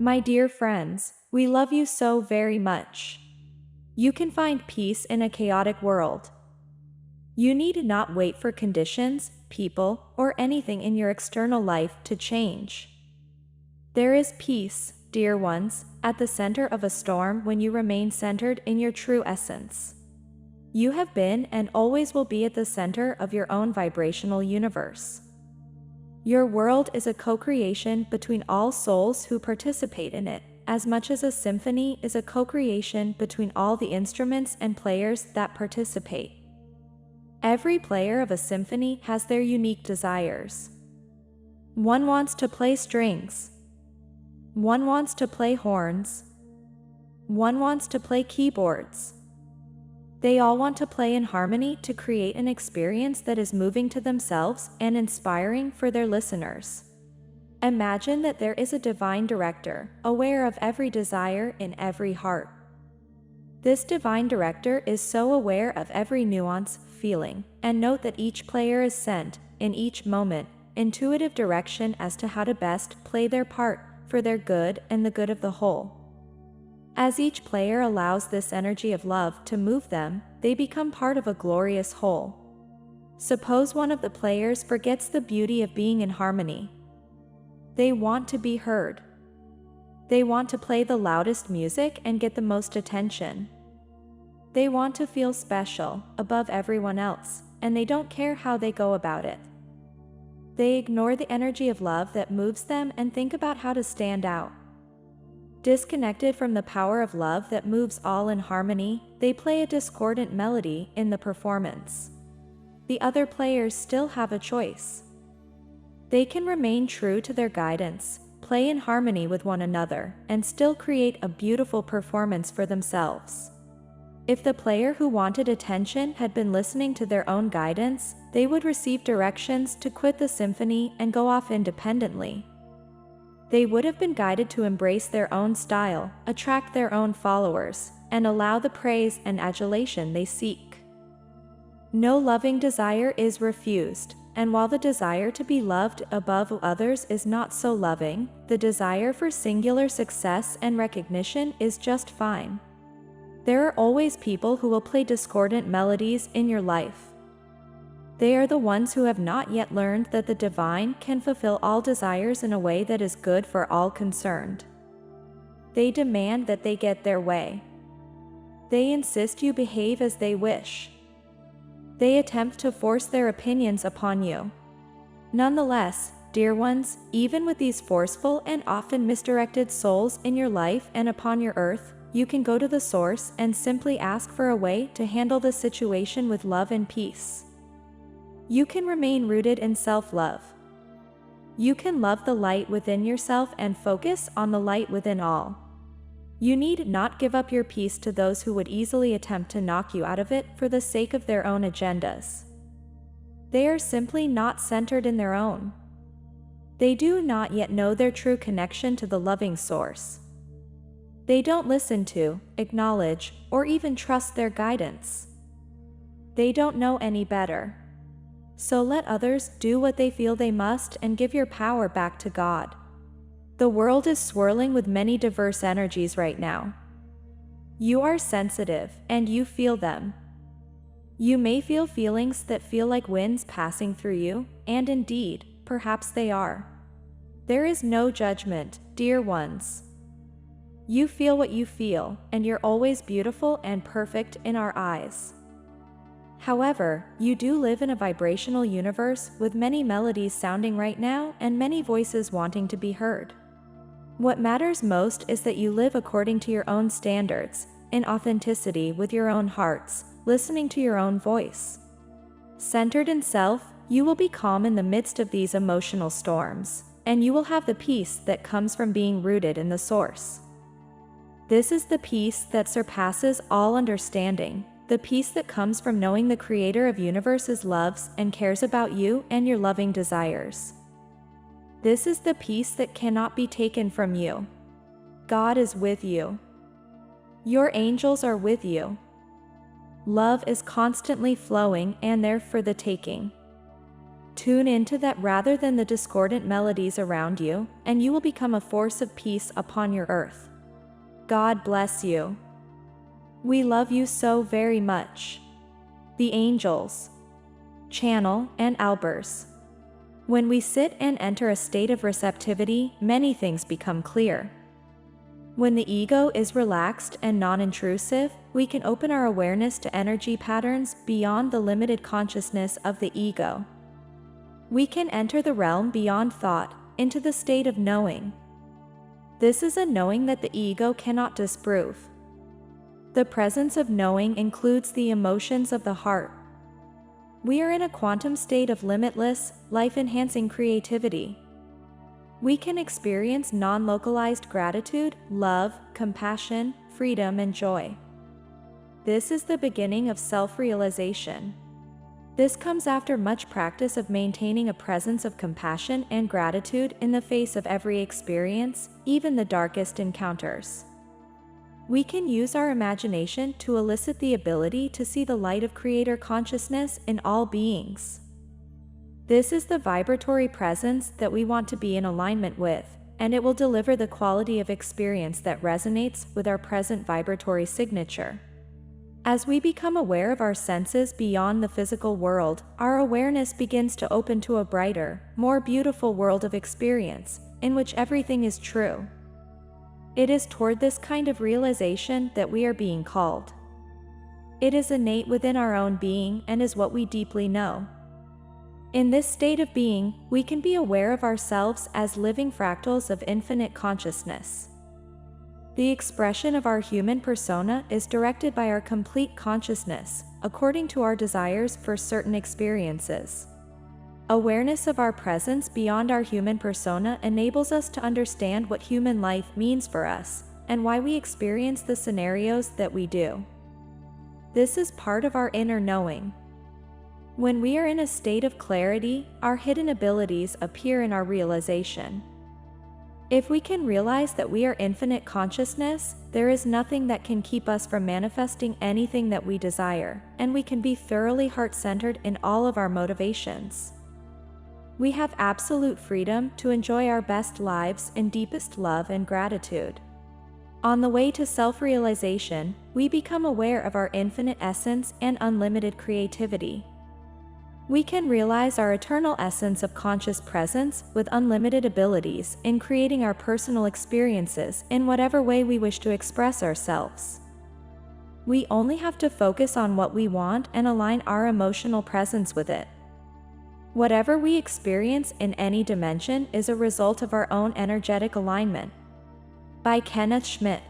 My dear friends, we love you so very much. You can find peace in a chaotic world. You need not wait for conditions, people, or anything in your external life to change. There is peace, dear ones, at the center of a storm when you remain centered in your true essence. You have been and always will be at the center of your own vibrational universe. Your world is a co-creation between all souls who participate in it, as much as a symphony is a co-creation between all the instruments and players that participate. Every player of a symphony has their unique desires. One wants to play strings. One wants to play horns. One wants to play keyboards. They all want to play in harmony to create an experience that is moving to themselves and inspiring for their listeners. Imagine that there is a divine director, aware of every desire in every heart. This divine director is so aware of every nuance, feeling, and note that each player is sent, in each moment, intuitive direction as to how to best play their part for their good and the good of the whole. As each player allows this energy of love to move them, they become part of a glorious whole. Suppose one of the players forgets the beauty of being in harmony. They want to be heard. They want to play the loudest music and get the most attention. They want to feel special, above everyone else, and they don't care how they go about it. They ignore the energy of love that moves them and think about how to stand out. Disconnected from the power of love that moves all in harmony, they play a discordant melody in the performance. The other players still have a choice. They can remain true to their guidance, play in harmony with one another, and still create a beautiful performance for themselves. If the player who wanted attention had been listening to their own guidance, they would receive directions to quit the symphony and go off independently. They would have been guided to embrace their own style, attract their own followers, and allow the praise and adulation they seek. No loving desire is refused, and while the desire to be loved above others is not so loving, the desire for singular success and recognition is just fine. There are always people who will play discordant melodies in your life. They are the ones who have not yet learned that the divine can fulfill all desires in a way that is good for all concerned. They demand that they get their way. They insist you behave as they wish. They attempt to force their opinions upon you. Nonetheless, dear ones, even with these forceful and often misdirected souls in your life and upon your earth, you can go to the source and simply ask for a way to handle the situation with love and peace. You can remain rooted in self-love. You can love the light within yourself and focus on the light within all. You need not give up your peace to those who would easily attempt to knock you out of it for the sake of their own agendas. They are simply not centered in their own. They do not yet know their true connection to the loving source. They don't listen to, acknowledge, or even trust their guidance. They don't know any better. So let others do what they feel they must and give your power back to God. The world is swirling with many diverse energies right now. You are sensitive, and you feel them. You may feel feelings that feel like winds passing through you, and indeed, perhaps they are. There is no judgment, dear ones. You feel what you feel, and you're always beautiful and perfect in our eyes. However, you do live in a vibrational universe with many melodies sounding right now and many voices wanting to be heard. What matters most is that you live according to your own standards, in authenticity with your own hearts, listening to your own voice. Centered in self, you will be calm in the midst of these emotional storms, and you will have the peace that comes from being rooted in the source. This is the peace that surpasses all understanding. The peace that comes from knowing the Creator of universes loves and cares about you and your loving desires. This is the peace that cannot be taken from you. God is with you. Your angels are with you. Love is constantly flowing and there for the taking. Tune into that rather than the discordant melodies around you, and you will become a force of peace upon your earth. God bless you. We love you so very much. The angels, channel, and albers. When we sit and enter a state of receptivity, many things become clear. When the ego is relaxed and non-intrusive, we can open our awareness to energy patterns beyond the limited consciousness of the ego. We can enter the realm beyond thought, into the state of knowing. This is a knowing that the ego cannot disprove. The presence of knowing includes the emotions of the heart. We are in a quantum state of limitless, life-enhancing creativity. We can experience non-localized gratitude, love, compassion, freedom, and joy. This is the beginning of self-realization. This comes after much practice of maintaining a presence of compassion and gratitude in the face of every experience, even the darkest encounters. We can use our imagination to elicit the ability to see the light of Creator consciousness in all beings. This is the vibratory presence that we want to be in alignment with, and it will deliver the quality of experience that resonates with our present vibratory signature. As we become aware of our senses beyond the physical world, our awareness begins to open to a brighter, more beautiful world of experience, in which everything is true. It is toward this kind of realization that we are being called. It is innate within our own being and is what we deeply know. In this state of being, we can be aware of ourselves as living fractals of infinite consciousness. The expression of our human persona is directed by our complete consciousness, according to our desires for certain experiences. Awareness of our presence beyond our human persona enables us to understand what human life means for us, and why we experience the scenarios that we do. This is part of our inner knowing. When we are in a state of clarity, our hidden abilities appear in our realization. If we can realize that we are infinite consciousness, there is nothing that can keep us from manifesting anything that we desire, and we can be thoroughly heart-centered in all of our motivations. We have absolute freedom to enjoy our best lives in deepest love and gratitude. On the way to self-realization, we become aware of our infinite essence and unlimited creativity. We can realize our eternal essence of conscious presence with unlimited abilities in creating our personal experiences in whatever way we wish to express ourselves. We only have to focus on what we want and align our emotional presence with it. Whatever we experience in any dimension is a result of our own energetic alignment. By Kenneth Schmidt.